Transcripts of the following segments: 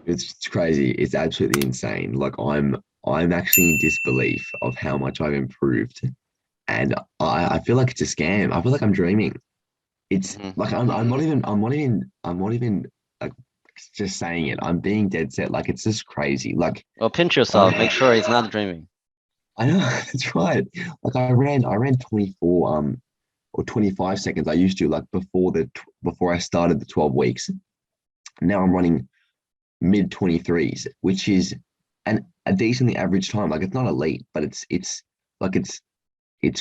It's crazy. It's absolutely insane. Like I'm actually in disbelief of how much I've improved. And I feel like it's a scam. I feel like I'm dreaming. It's Mhm. like I'm not even like just saying it. I'm being dead set. Like it's just crazy. Like Well, pinch yourself. Make I sure he's not dreaming. I know that's right. Like I ran 24 or 25 seconds. I used to like before I started the 12 weeks. Now I'm running mid 23s, which is a decently average time. Like it's not elite, but it's like it's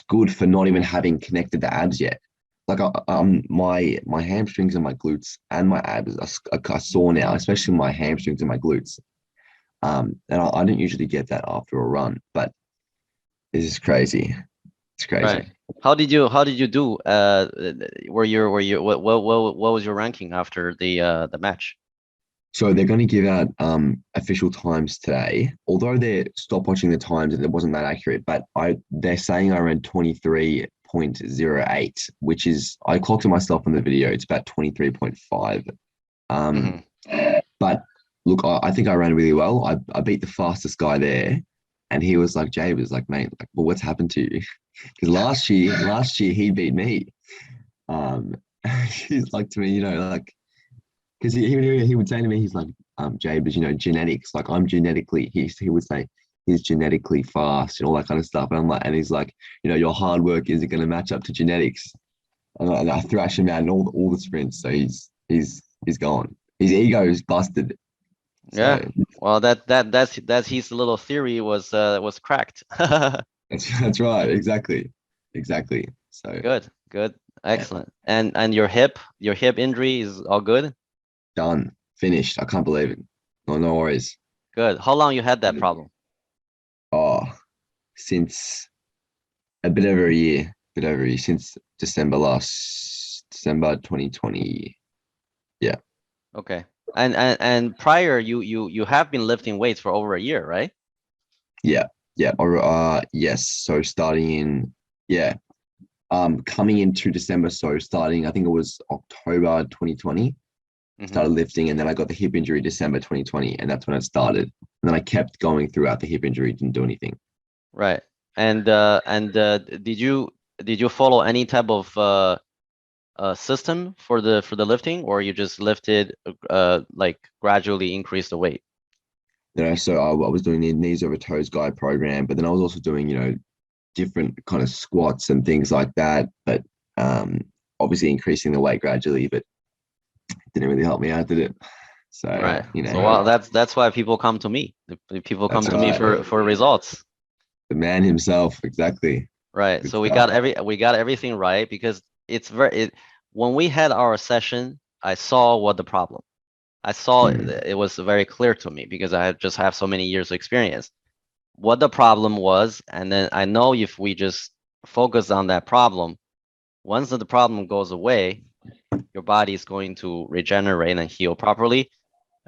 good for not even having connected the abs yet. Like my hamstrings and my glutes and my abs are sore now, especially my hamstrings and my glutes. And I don't usually get that after a run, but this is crazy. It's Right. crazy. How did you do? Were you what was your ranking after the match? So they're going to give out official times today. Although they stop watching the times and it wasn't that accurate, but they're saying I ran 23.08, which is I clocked it myself on the video. It's about 23.5. Um, Hmm. but look, I think I ran really well. I beat the fastest guy there, and he was like, Jabez, like, mate, like, well, what's happened to you? Because last year he beat me. Um, he's like to me, like because he would say to me, he's like, Jabez, genetics. Like I'm genetically, he would say he's genetically fast and all that kind of stuff. And I'm like, and he's like, your hard work isn't going to match up to genetics. And I thrash him out in all the sprints. So he's gone. His ego is busted. So Yeah. Well, that's his little theory was cracked. that's right. Exactly. So Good, good, yeah, excellent. And your hip injury is all good? done, finished. I can't believe it. No worries. Good. How long you had that problem? Oh, since a bit over a year since December 2020. Yeah, Okay. And prior you have been lifting weights for over a year, right? yeah, yeah. Or yes. So starting in yeah, coming into December. So starting, I think it was October 2020. Mm-hmm. Started lifting, and then I got the hip injury December 2020, and that's when it started. And then I kept going throughout the hip injury. Didn't do anything. Right. And did you follow any type of system for the lifting, or you just lifted like gradually increase the weight? So I was doing the knees over toes guide program, but then I was also doing different kind of squats and things like that. But um, obviously increasing the weight gradually, but it didn't really help me out, did it? So, Right. So well, that's why people come to me. The people come that's to me right. for results. The man himself, exactly. Right. Good So we stuff. got everything right because when we had our session, I saw what the problem. I saw Mm, it was very clear to me because I just have so many years of experience what the problem was, and then I know if we just focus on that problem, once the problem goes away, your body is going to regenerate and heal properly,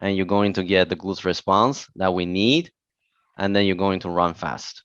and you're going to get the glutes response that we need, and then you're going to run fast.